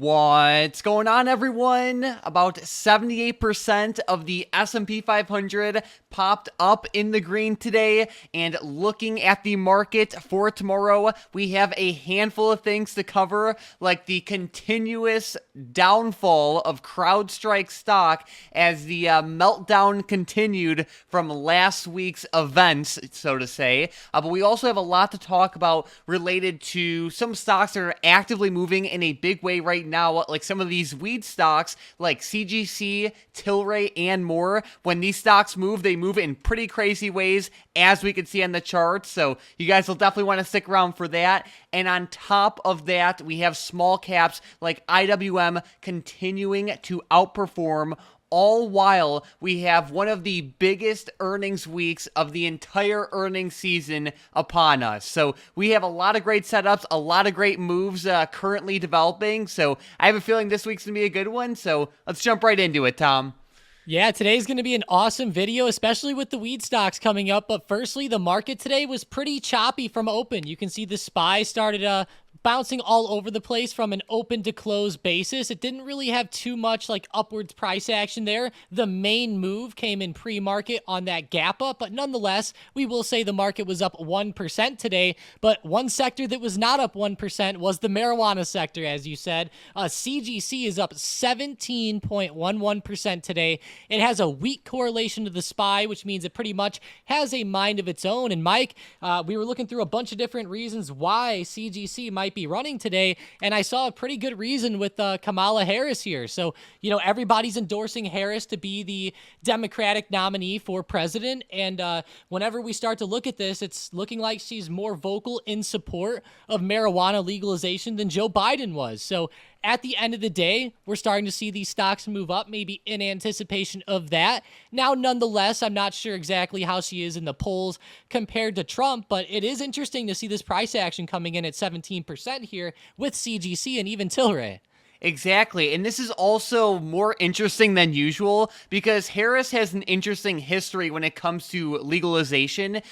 What's going on, everyone? About 78% of the S&P 500 popped up in the green today, and looking at the market for tomorrow, we have a handful of things to cover, like the continuous downfall of CrowdStrike stock as the meltdown continued from last week's events, so to say. But we also have a lot to talk about related to some stocks that are actively moving in a big way right now, like some of these weed stocks like CGC, Tilray, and more. When these stocks move, they move in pretty crazy ways, as we can see on the charts. So you guys will definitely want to stick around for that. And on top of that, we have small caps like IWM continuing to outperform, all while we have one of the biggest earnings weeks of the entire earnings season upon us. So we have a lot of great setups, a lot of great moves currently developing. So I have a feeling this week's going to be a good one. So let's jump right into it, Tom. Yeah, today's going to be an awesome video, especially with the weed stocks coming up. But firstly, the market today was pretty choppy from open. You can see the SPY started bouncing all over the place from an open to close basis. It didn't really have too much like upwards price action there. The main move came in pre-market on that gap up, but nonetheless, we will say the market was up 1% today. But one sector that was not up 1% was the marijuana sector, as you said. CGC is up 17.11% today. It has a weak correlation to the SPY, which means it pretty much has a mind of its own. And Mike, we were looking through a bunch of different reasons why CGC might be running today, and I saw a pretty good reason with Kamala Harris here. So, you know, everybody's endorsing Harris to be the Democratic nominee for president, and whenever we start to look at this, it's looking like she's more vocal in support of marijuana legalization than Joe Biden was. So at the end of the day, we're starting to see these stocks move up, maybe in anticipation of that. Now, nonetheless, I'm not sure exactly how she is in the polls compared to Trump, but it is interesting to see this price action coming in at 17% here with CGC and even Tilray. Exactly, and this is also more interesting than usual because Harris has an interesting history when it comes to legalization.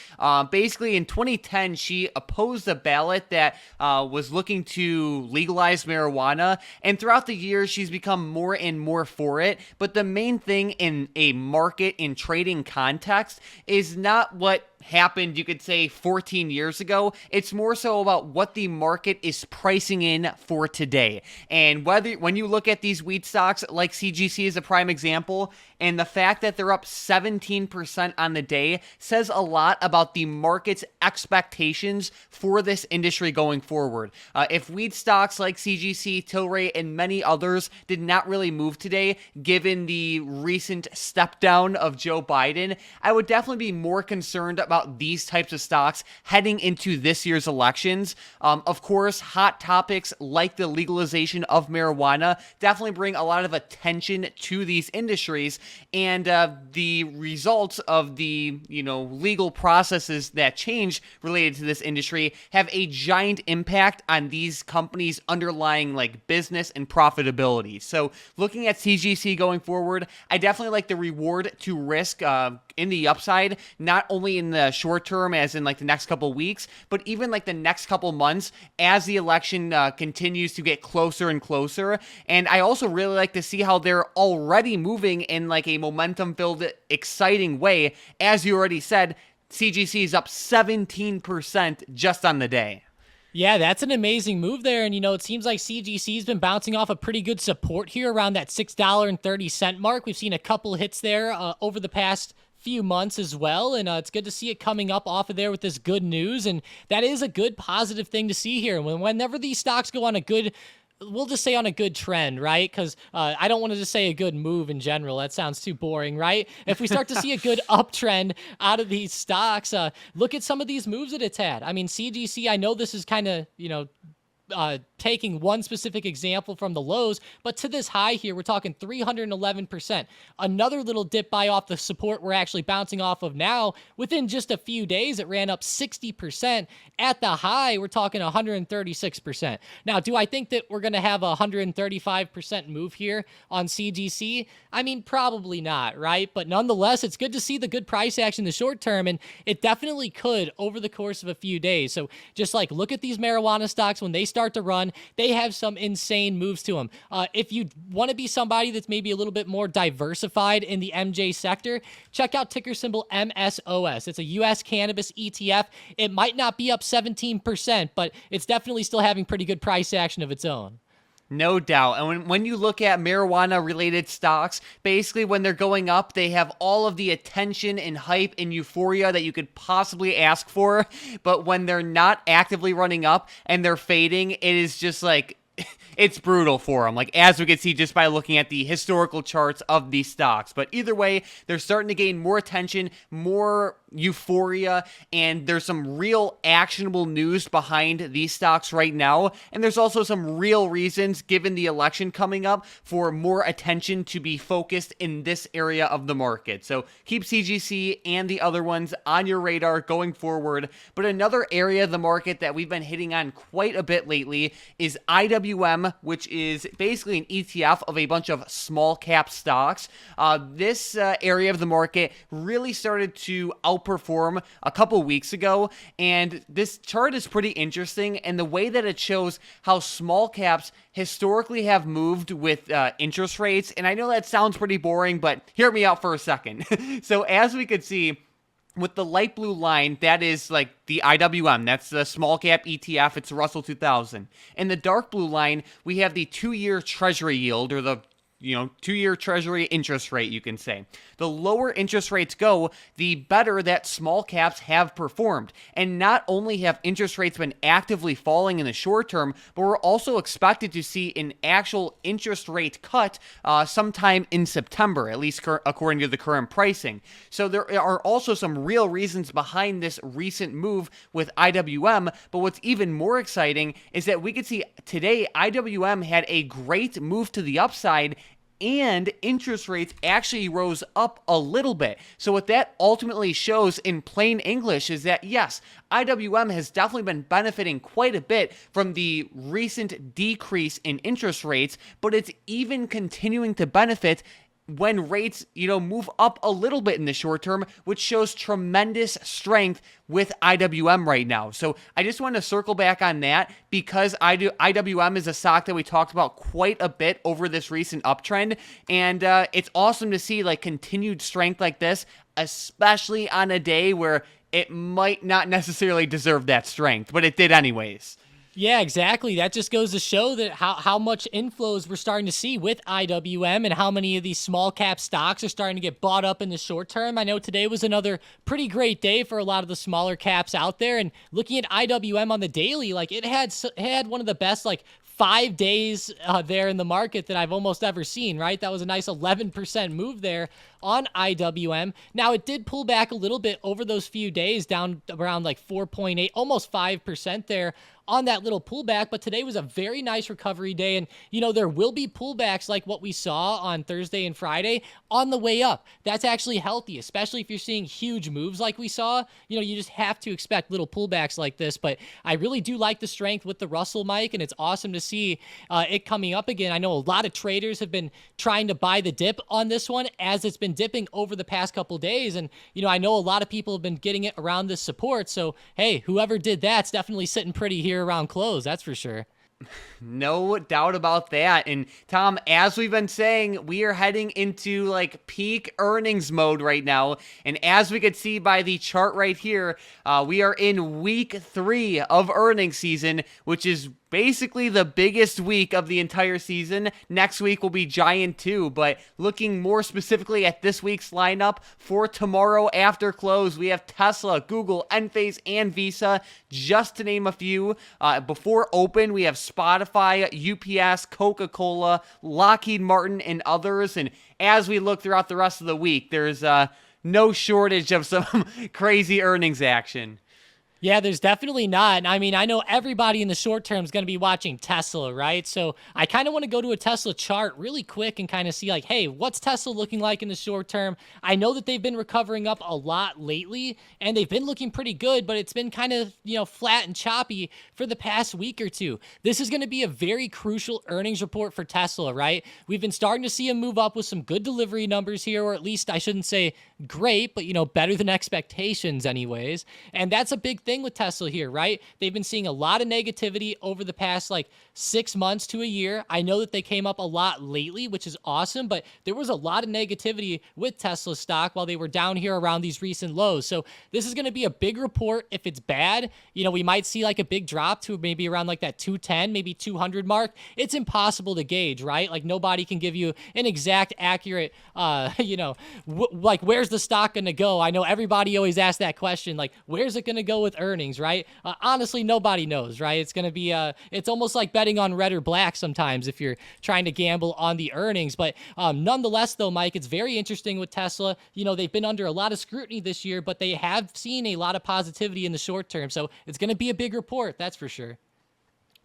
Basically, in 2010, she opposed a ballot that was looking to legalize marijuana, and throughout the years, she's become more and more for it. But the main thing in a market and trading context is not what happened, you could say, 14 years ago. It's more so about what the market is pricing in for today. And when you look at these wheat stocks, like CGC is a prime example, and the fact that they're up 17% on the day says a lot about the market's expectations for this industry going forward. If wheat stocks like CGC, Tilray, and many others did not really move today, given the recent step down of Joe Biden, I would definitely be more concerned about these types of stocks heading into this year's elections. Of course, hot topics like the legalization of marijuana definitely bring a lot of attention to these industries, and the results of the legal processes that change related to this industry have a giant impact on these companies' underlying like business and profitability. So looking at CGC going forward, I definitely like the reward to risk in the upside, not only in the short term as in like the next couple weeks, but even like the next couple months as the election continues to get closer and closer. And I also really like to see how they're already moving in like a momentum filled exciting way. As you already said, CGC is up 17% just on the day. Yeah, that's an amazing move there. And, it seems like CGC's been bouncing off a pretty good support here around that $6.30 mark. We've seen a couple hits there over the past few months as well, and it's good to see it coming up off of there with this good news, and that is a good positive thing to see here. Whenever these stocks go on a good, we'll just say on a good trend, right? Because I don't want to just say a good move in general. That sounds too boring, right? If we start to see a good uptrend out of these stocks, look at some of these moves that it's had. I mean, CGC, I know this is kind of, taking one specific example from the lows, but to this high here, we're talking 311%. Another little dip by off the support we're actually bouncing off of now. Within just a few days, it ran up 60%. At the high, we're talking 136%. Now, do I think that we're going to have a 135% move here on CGC? I mean, probably not, right? But nonetheless, it's good to see the good price action in the short term, and it definitely could over the course of a few days. So just like look at these marijuana stocks when they start to run, they have some insane moves to them. If you want to be somebody that's maybe a little bit more diversified in the MJ sector, check out ticker symbol MSOS. It's a U.S. cannabis ETF. It might not be up 17%, but it's definitely still having pretty good price action of its own. No doubt. And when you look at marijuana-related stocks, basically when they're going up, they have all of the attention and hype and euphoria that you could possibly ask for. But when they're not actively running up and they're fading, it is just like... it's brutal for them, like as we can see just by looking at the historical charts of these stocks. But either way, they're starting to gain more attention, more euphoria, and there's some real actionable news behind these stocks right now. And there's also some real reasons, given the election coming up, for more attention to be focused in this area of the market. So keep CGC and the other ones on your radar going forward. But another area of the market that we've been hitting on quite a bit lately is IWM, which is basically an ETF of a bunch of small cap stocks. This area of the market really started to outperform a couple weeks ago, and this chart is pretty interesting, and the way that it shows how small caps historically have moved with interest rates. And I know that sounds pretty boring, but hear me out for a second. So as we could see, with the light blue line, that is like the IWM. That's the small cap ETF. It's Russell 2000. And the dark blue line, we have the 2-year treasury yield, or the 2-year treasury interest rate, you can say. The lower interest rates go, the better that small caps have performed. And not only have interest rates been actively falling in the short term, but we're also expected to see an actual interest rate cut sometime in September, at least according to the current pricing. So there are also some real reasons behind this recent move with IWM, but what's even more exciting is that we could see today IWM had a great move to the upside, and interest rates actually rose up a little bit. So what that ultimately shows in plain English is that, yes, IWM has definitely been benefiting quite a bit from the recent decrease in interest rates, but it's even continuing to benefit when rates, move up a little bit in the short term, which shows tremendous strength with IWM right now. So I just want to circle back on that, because IWM is a stock that we talked about quite a bit over this recent uptrend, and it's awesome to see like continued strength like this, especially on a day where it might not necessarily deserve that strength, but it did anyways. Yeah, exactly. That just goes to show that how much inflows we're starting to see with IWM, and how many of these small cap stocks are starting to get bought up in the short term. I know today was another pretty great day for a lot of the smaller caps out there, and looking at IWM on the daily, like it had one of the best 5 days there in the market that I've almost ever seen, right? That was a nice 11% move there on IWM. Now, it did pull back a little bit over those few days, down around 4.8, almost 5% there on that little pullback, but today was a very nice recovery day, and there will be pullbacks like what we saw on Thursday and Friday on the way up. That's actually healthy, especially if you're seeing huge moves like we saw. You just have to expect little pullbacks like this, but I really do like the strength with the Russell, Mike, and it's awesome to see it coming up again. I know a lot of traders have been trying to buy the dip on this one as it's been dipping over the past couple days, and I know a lot of people have been getting it around this support, so hey, whoever did that's definitely sitting pretty here around close, that's for sure. No doubt about that. And Tom, as we've been saying, we are heading into peak earnings mode right now. And as we could see by the chart right here, we are in week 3 of earnings season, which is basically the biggest week of the entire season. Next week will be giant too, but looking more specifically at this week's lineup for tomorrow after close, we have Tesla, Google, Enphase, and Visa, just to name a few. Before open, we have Spotify, UPS, Coca-Cola, Lockheed Martin, and others. And as we look throughout the rest of the week, there's no shortage of some crazy earnings action. Yeah, there's definitely not. I mean, I know everybody in the short term is going to be watching Tesla, right? So I kind of want to go to a Tesla chart really quick and kind of see hey, what's Tesla looking like in the short term? I know that they've been recovering up a lot lately, and they've been looking pretty good, but it's been kind of, flat and choppy for the past week or two. This is going to be a very crucial earnings report for Tesla, right? We've been starting to see them move up with some good delivery numbers here, or at least I shouldn't say great, but, better than expectations anyways. And that's a big thing with Tesla here, right? They've been seeing a lot of negativity over the past like 6 months to a year. I know that they came up a lot lately, which is awesome, but there was a lot of negativity with Tesla stock while they were down here around these recent lows. So this is going to be a big report. If it's bad, we might see like a big drop to maybe around like that 210, maybe 200 mark. It's impossible to gauge, right? Like nobody can give you an exact, accurate, like where's the stock going to go? I know everybody always asks that question, like where's it going to go with earnings, right? Honestly, nobody knows, right? It's going to be, it's almost like betting on red or black sometimes if you're trying to gamble on the earnings. But nonetheless, though, Mike, it's very interesting with Tesla. They've been under a lot of scrutiny this year, but they have seen a lot of positivity in the short term. So it's going to be a big report, that's for sure.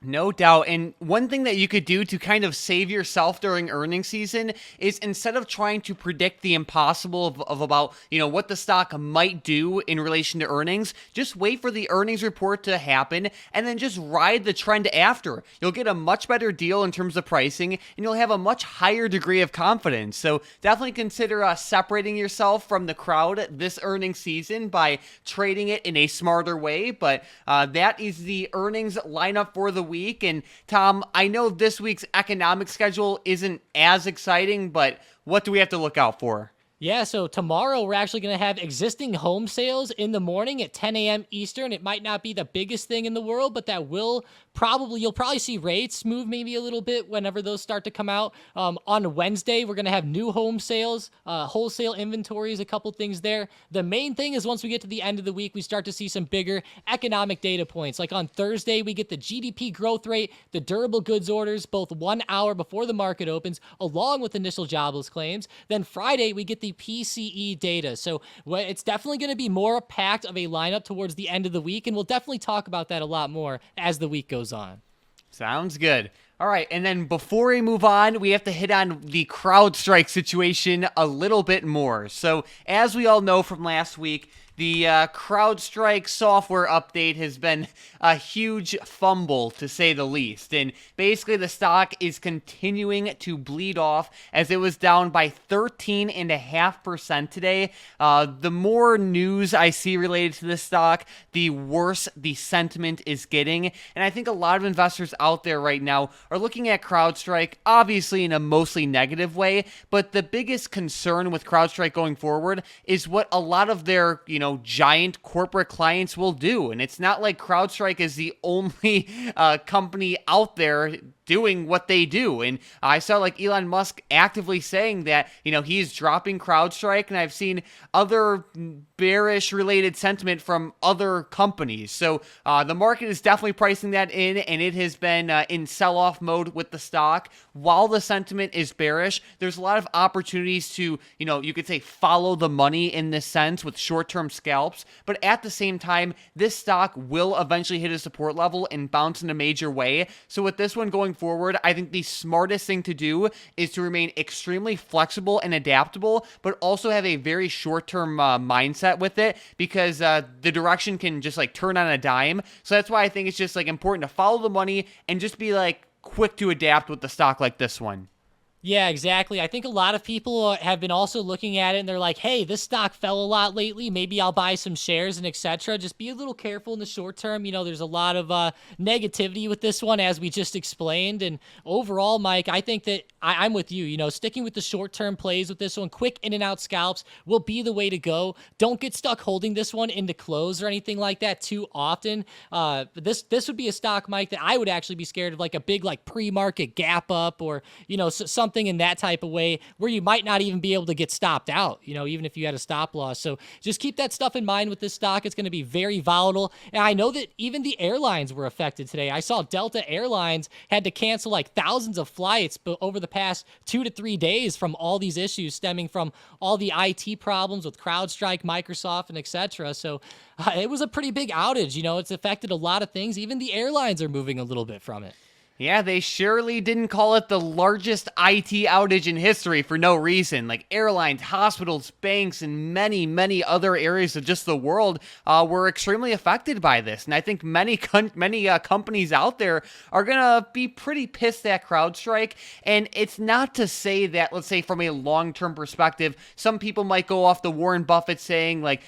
No doubt. And one thing that you could do to kind of save yourself during earnings season is instead of trying to predict the impossible of about, what the stock might do in relation to earnings, just wait for the earnings report to happen and then just ride the trend after. You'll get a much better deal in terms of pricing and you'll have a much higher degree of confidence. So definitely consider separating yourself from the crowd this earnings season by trading it in a smarter way. But that is the earnings lineup for the week. And Tom, I know this week's economic schedule isn't as exciting, but what do we have to look out for? Yeah, so tomorrow we're actually going to have existing home sales in the morning at 10 a.m. Eastern. It might not be the biggest thing in the world, but that you'll probably see rates move maybe a little bit whenever those start to come out. On Wednesday, we're going to have new home sales, wholesale inventories, a couple things there. The main thing is once we get to the end of the week, we start to see some bigger economic data points. Like on Thursday, we get the GDP growth rate, the durable goods orders, both 1 hour before the market opens, along with initial jobless claims. Then Friday, we get the PCE data. So it's definitely going to be more packed of a lineup towards the end of the week, and we'll definitely talk about that a lot more as the week goes on. Sounds good. All right, and then before we move on, we have to hit on the CrowdStrike situation a little bit more. So as we all know from last week, the CrowdStrike software update has been a huge fumble, to say the least. And basically, the stock is continuing to bleed off as it was down by 13.5% today. The more news I see related to this stock, the worse the sentiment is getting. And I think a lot of investors out there right now are looking at CrowdStrike, obviously in a mostly negative way. But the biggest concern with CrowdStrike going forward is what a lot of their, giant corporate clients will do. And it's not like CrowdStrike is the only company out there doing what they do. And I saw like Elon Musk actively saying that, he's dropping CrowdStrike, and I've seen other bearish related sentiment from other companies. So the market is definitely pricing that in, and it has been in sell-off mode with the stock. While the sentiment is bearish, there's a lot of opportunities to, you could say follow the money in this sense with short-term scalps. But at the same time, this stock will eventually hit a support level and bounce in a major way. So with this one going forward, I think the smartest thing to do is to remain extremely flexible and adaptable, but also have a very short-term mindset with it, because the direction can just like turn on a dime. So that's why I think it's just like important to follow the money and just be like quick to adapt with the stock like this one. Yeah, exactly. I think a lot of people have been also looking at it and they're like, hey, this stock fell a lot lately. Maybe I'll buy some shares and etc. Just be a little careful in the short term. There's a lot of negativity with this one, as we just explained. And overall, Mike, I think that I'm with you. Sticking with the short-term plays with this one, quick in and out scalps will be the way to go. Don't get stuck holding this one into close or anything like that too often. This would be a stock, Mike, that I would actually be scared of, like a big like pre-market gap up, or something in that type of way where you might not even be able to get stopped out, even if you had a stop loss. So just keep that stuff in mind with this stock. It's going to be very volatile. And I know that even the airlines were affected today. I saw Delta Airlines had to cancel like thousands of flights over the past 2 to 3 days from all these issues stemming from all the IT problems with CrowdStrike, Microsoft, and etc. So it was a pretty big outage. It's affected a lot of things. Even the airlines are moving a little bit from it. Yeah, they surely didn't call it the largest IT outage in history for no reason. Like airlines, hospitals, banks, and many, many other areas of just the world were extremely affected by this. And I think many companies out there are gonna be pretty pissed at CrowdStrike. And it's not to say that, let's say, from a long-term perspective, some people might go off the Warren Buffett saying, like,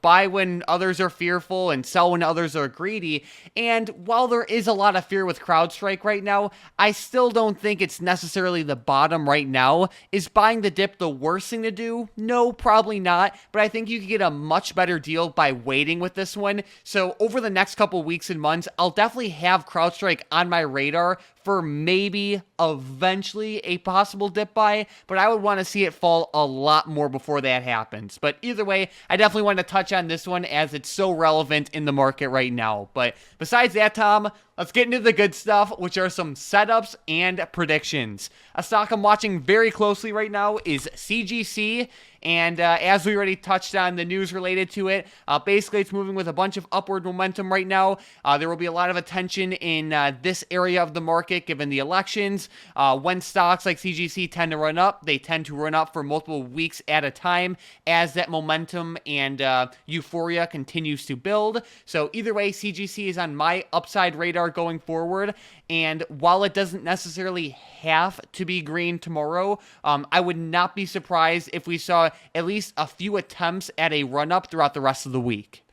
buy when others are fearful and sell when others are greedy. And while there is a lot of fear with CrowdStrike right now, I still don't think it's necessarily the bottom right now. Is buying the dip the worst thing to do? No, probably not. But I think you could get a much better deal by waiting with this one. So over the next couple weeks and months, I'll definitely have CrowdStrike on my radar for maybe eventually a possible dip buy, but I would want to see it fall a lot more before that happens. But either way, I definitely want to touch on this one as it's so relevant in the market right now. But besides that, Tom, let's get into the good stuff, which are some setups and predictions. A stock I'm watching very closely right now is CGC. And as we already touched on the news related to it, basically it's moving with a bunch of upward momentum right now. There will be a lot of attention in this area of the market given the elections. When stocks like CGC tend to run up, they tend to run up for multiple weeks at a time as that momentum and euphoria continues to build. So either way, CGC is on my upside radar going forward. And while it doesn't necessarily have to be green tomorrow, I would not be surprised if we saw at least a few attempts at a run-up throughout the rest of the week.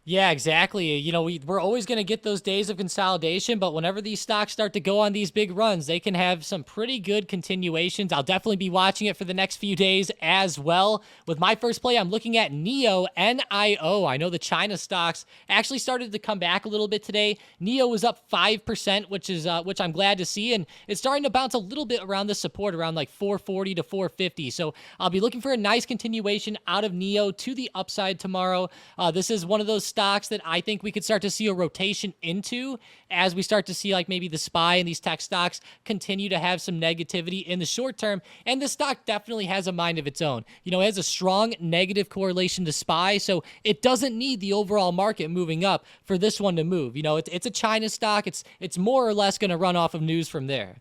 Yeah, exactly. We're always going to get those days of consolidation, but whenever these stocks start to go on these big runs, they can have some pretty good continuations. I'll definitely be watching it for the next few days as well. With my first play, I'm looking at NIO, N-I-O. I know the China stocks actually started to come back a little bit today. NIO was up 5%, which I'm glad to see, and it's starting to bounce a little bit around the support, around like 440 to 450. So I'll be looking for a nice continuation out of NIO to the upside tomorrow. This is one of those stocks that I think we could start to see a rotation into as we start to see like maybe the SPY and these tech stocks continue to have some negativity in the short term. And this stock definitely has a mind of its own. It has a strong negative correlation to SPY, so it doesn't need the overall market moving up for this one to move. It's a China stock. It's more or less going to run off of news from there.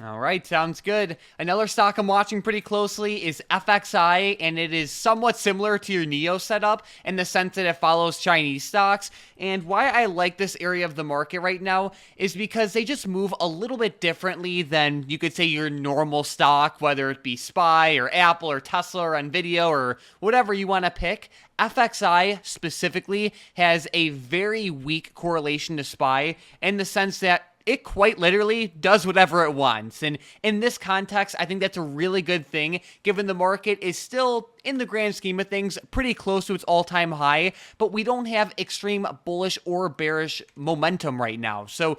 All right, sounds good. Another stock I'm watching pretty closely is FXI, and it is somewhat similar to your NIO setup in the sense that it follows Chinese stocks. And why I like this area of the market right now is because they just move a little bit differently than you could say your normal stock, whether it be SPY or Apple or Tesla or Nvidia or whatever you want to pick. FXI specifically has a very weak correlation to SPY in the sense that it quite literally does whatever it wants. And in this context, I think that's a really good thing, given the market is still, in the grand scheme of things, pretty close to its all-time high, but we don't have extreme bullish or bearish momentum right now. So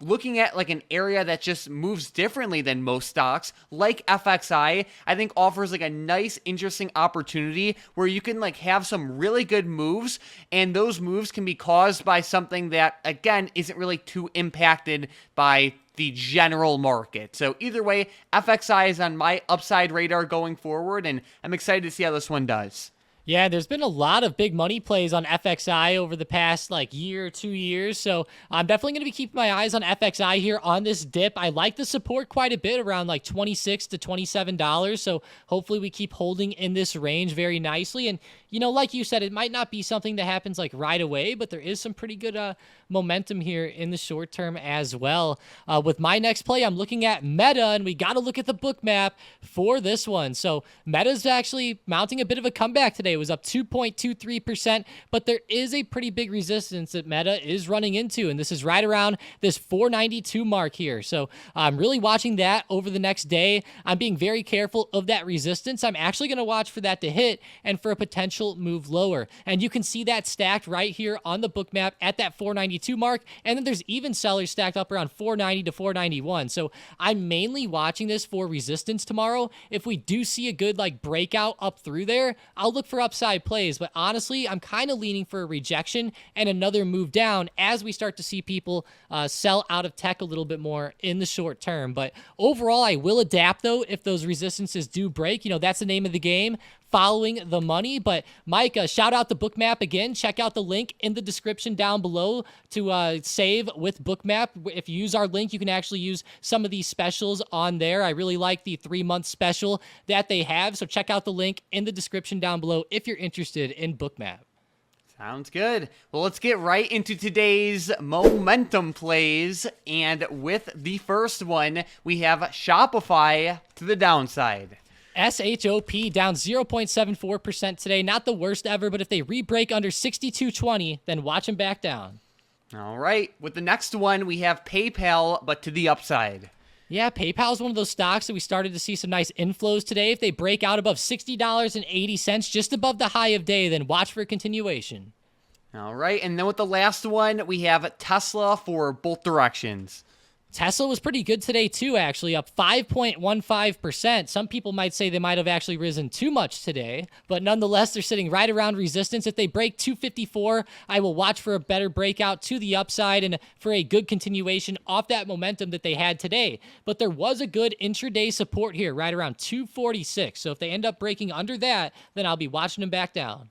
looking at like an area that just moves differently than most stocks, like FXI, I think offers like a nice, interesting opportunity where you can like have some really good moves, and those moves can be caused by something that, again, isn't really too impacted by the general market. So either way, FXI is on my upside radar going forward, and I'm excited to see how this one does. Yeah, there's been a lot of big money plays on FXI over the past year or 2 years, so I'm definitely going to be keeping my eyes on FXI here on this dip. I like the support quite a bit, around $26 to $27, so hopefully we keep holding in this range very nicely. And like you said, it might not be something that happens right away, but there is some pretty good momentum here in the short term as well. With my next play, I'm looking at Meta, and we got to look at the book map for this one. So Meta's actually mounting a bit of a comeback today. It was up 2.23%, but there is a pretty big resistance that Meta is running into, and this is right around this 492 mark here. So I'm really watching that over the next day. I'm being very careful of that resistance. I'm actually going to watch for that to hit and for a potential move lower. And you can see that stacked right here on the book map at that 492 mark, and then there's even sellers stacked up around 490 to 491. So I'm mainly watching this for resistance tomorrow. If we do see a good breakout up through there, I'll look for upside plays, but honestly, I'm kind of leaning for a rejection and another move down as we start to see people sell out of tech a little bit more in the short term. But overall, I will adapt, though, if those resistances do break. That's the name of the game, following the money. But Mike, shout out the Bookmap again. Check out the link in the description down below to save with Bookmap. If you use our link, you can actually use some of these specials on there. I really like the 3-month special that they have. So check out the link in the description down below if you're interested in Bookmap. Sounds good. Well, let's get right into today's momentum plays. And with the first one, we have Shopify to the downside. SHOP down 0.74% today. Not the worst ever, but if they re-break under 62.20, then watch them back down. All right. With the next one, we have PayPal, but to the upside. Yeah, PayPal is one of those stocks that we started to see some nice inflows today. If they break out above $60.80, just above the high of day, then watch for a continuation. All right. And then with the last one, we have Tesla for both directions. Tesla was pretty good today, too, actually, up 5.15%. Some people might say they might have actually risen too much today, but nonetheless, they're sitting right around resistance. If they break 254, I will watch for a better breakout to the upside and for a good continuation off that momentum that they had today. But there was a good intraday support here, right around 246. So if they end up breaking under that, then I'll be watching them back down.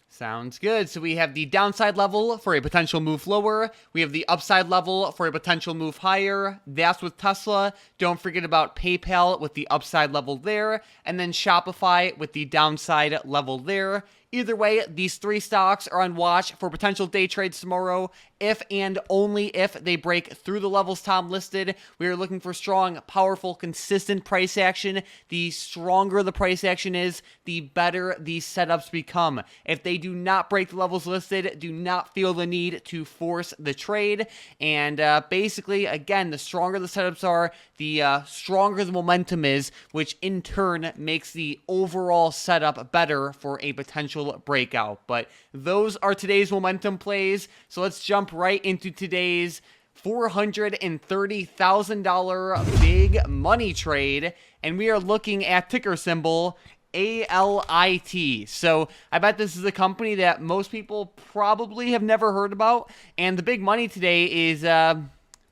Sounds good. So we have the downside level for a potential move lower. We have the upside level for a potential move higher. That's with Tesla. Don't forget about PayPal with the upside level there. And then Shopify with the downside level there. Either way, these 3 stocks are on watch for potential day trades tomorrow. If and only if they break through the levels Tom listed. We are looking for strong, powerful, consistent price action. The stronger the price action is, the better these setups become. If they do not break the levels listed, do not feel the need to force the trade. And basically, again, the stronger the setups are, the stronger the momentum is, which in turn makes the overall setup better for a potential breakout. But those are today's momentum plays. So let's jump right into today's $430,000 big money trade. And we are looking at ticker symbol ALIT. So I bet this is a company that most people probably have never heard about. And the big money today is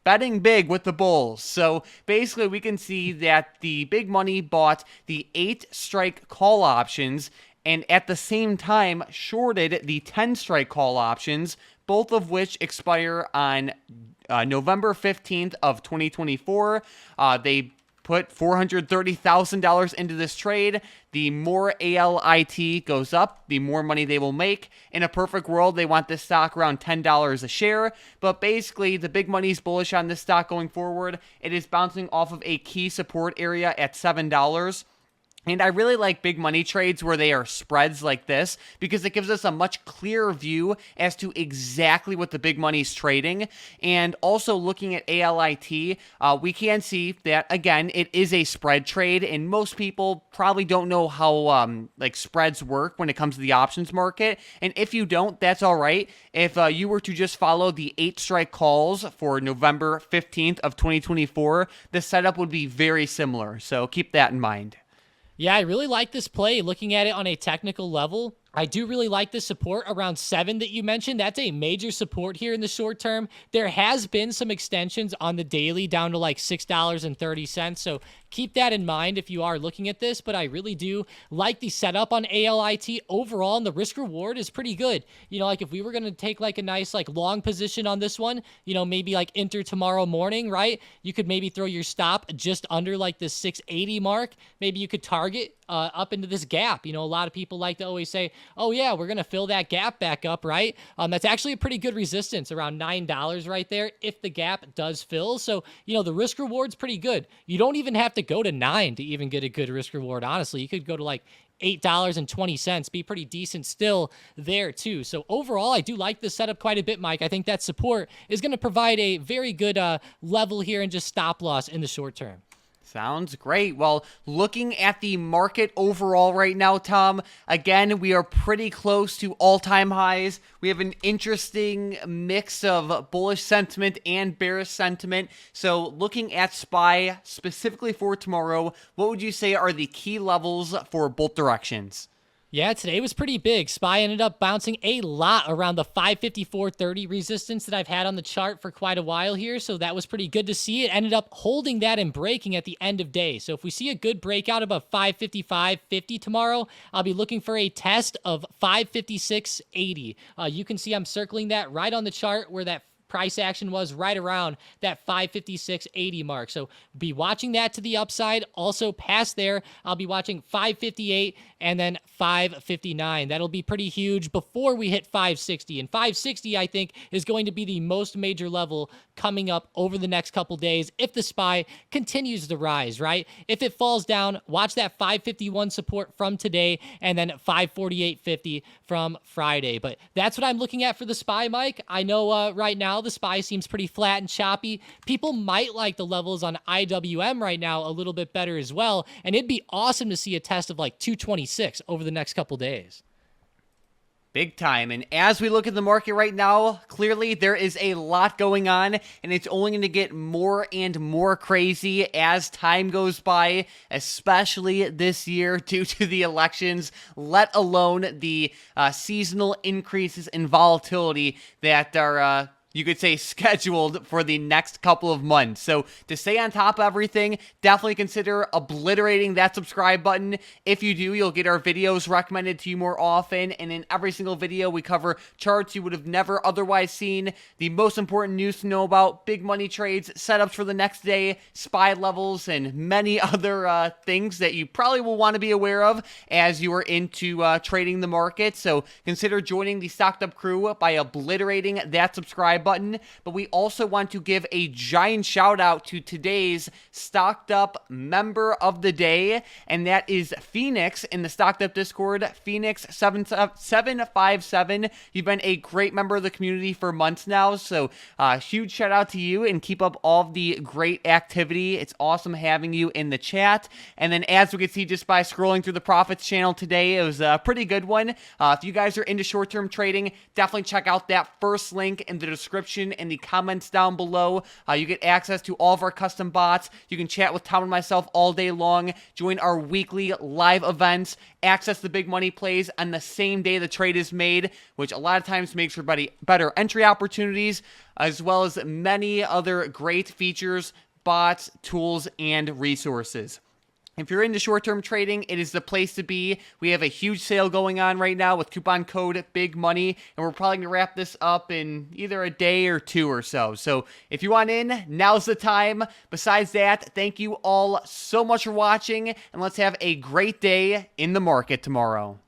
betting big with the bulls. So basically we can see that the big money bought the 8 strike call options and at the same time shorted the 10 strike call options, both of which expire on November 15th of 2024. They put $430,000 into this trade. The more ALIT goes up, the more money they will make. In a perfect world, they want this stock around $10 a share. But basically, the big money's bullish on this stock going forward. It is bouncing off of a key support area at $7. And I really like big money trades where they are spreads like this because it gives us a much clearer view as to exactly what the big money is trading. And also looking at ALIT, we can see that, again, it is a spread trade. And most people probably don't know how spreads work when it comes to the options market. And if you don't, that's all right. If you were to just follow the 8 strike calls for November 15th of 2024, the setup would be very similar. So keep that in mind. Yeah, I really like this play. Looking at it on a technical level, I do really like the support around 7 that you mentioned. That's a major support here in the short term. There has been some extensions on the daily down to like $6.30. So keep that in mind if you are looking at this. But I really do like the setup on ALIT overall, and the risk reward is pretty good. Like if we were going to take like a nice like long position on this one, maybe like enter tomorrow morning, right? You could maybe throw your stop just under like the 680 mark. Maybe you could target up into this gap. A lot of people like to always say, oh yeah, we're going to fill that gap back up, right? That's actually a pretty good resistance, around $9 right there if the gap does fill. So, the risk reward's pretty good. You don't even have to go to 9 to even get a good risk reward, honestly. You could go to like $8.20, be pretty decent still there too. So overall, I do like this setup quite a bit, Mike. I think that support is going to provide a very good level here and just stop loss in the short term. Sounds great. Well, looking at the market overall right now, Tom, again, we are pretty close to all-time highs. We have an interesting mix of bullish sentiment and bearish sentiment. So looking at SPY specifically for tomorrow, what would you say are the key levels for both directions? Yeah, today was pretty big. SPY ended up bouncing a lot around the 554.30 resistance that I've had on the chart for quite a while here. So that was pretty good to see. It ended up holding that and breaking at the end of day. So if we see a good breakout above 555.50 tomorrow, I'll be looking for a test of 556.80. You can see I'm circling that right on the chart where that price action was right around that 556.80 mark. So be watching that to the upside. Also past there, I'll be watching 558 and then 559. That'll be pretty huge before we hit 560. And 560, I think, is going to be the most major level coming up over the next couple days if the SPY continues to rise, right? If it falls down, watch that 551 support from today and then 548.50 from Friday. But that's what I'm looking at for the SPY, Mike. I know right now the SPY seems pretty flat and choppy. People might like the levels on IWM right now a little bit better as well, and it'd be awesome to see a test of like 226 over the next couple days. Big time. And as we look at the market right now, clearly there is a lot going on, and it's only going to get more and more crazy as time goes by, especially this year due to the elections, let alone the seasonal increases in volatility that are you could say scheduled for the next couple of months. So to stay on top of everything, definitely consider obliterating that subscribe button. If you do, you'll get our videos recommended to you more often. And in every single video, we cover charts you would have never otherwise seen, the most important news to know about, big money trades, setups for the next day, SPY levels, and many other things that you probably will want to be aware of as you are into trading the market. So consider joining the Stocked Up crew by obliterating that subscribe button. But we also want to give a giant shout out to today's Stocked Up member of the day, and that is Phoenix in the Stocked Up Discord. Phoenix 757. You've been a great member of the community for months now, so huge shout out to you, and keep up all of the great activity. It's awesome having you in the chat. And then as we can see just by scrolling through the profits channel today, it was a pretty good one. If you guys are into short-term trading, definitely check out that first link in the description and the comments down below. You get access to all of our custom bots. You can chat with Tom and myself all day long, join our weekly live events, access the big money plays on the same day the trade is made, which a lot of times makes for better entry opportunities, as well as many other great features, bots, tools, and resources. If you're into short-term trading, it is the place to be. We have a huge sale going on right now with coupon code Big Money, and we're probably going to wrap this up in either a day or two or so. So if you want in, now's the time. Besides that, thank you all so much for watching, and let's have a great day in the market tomorrow.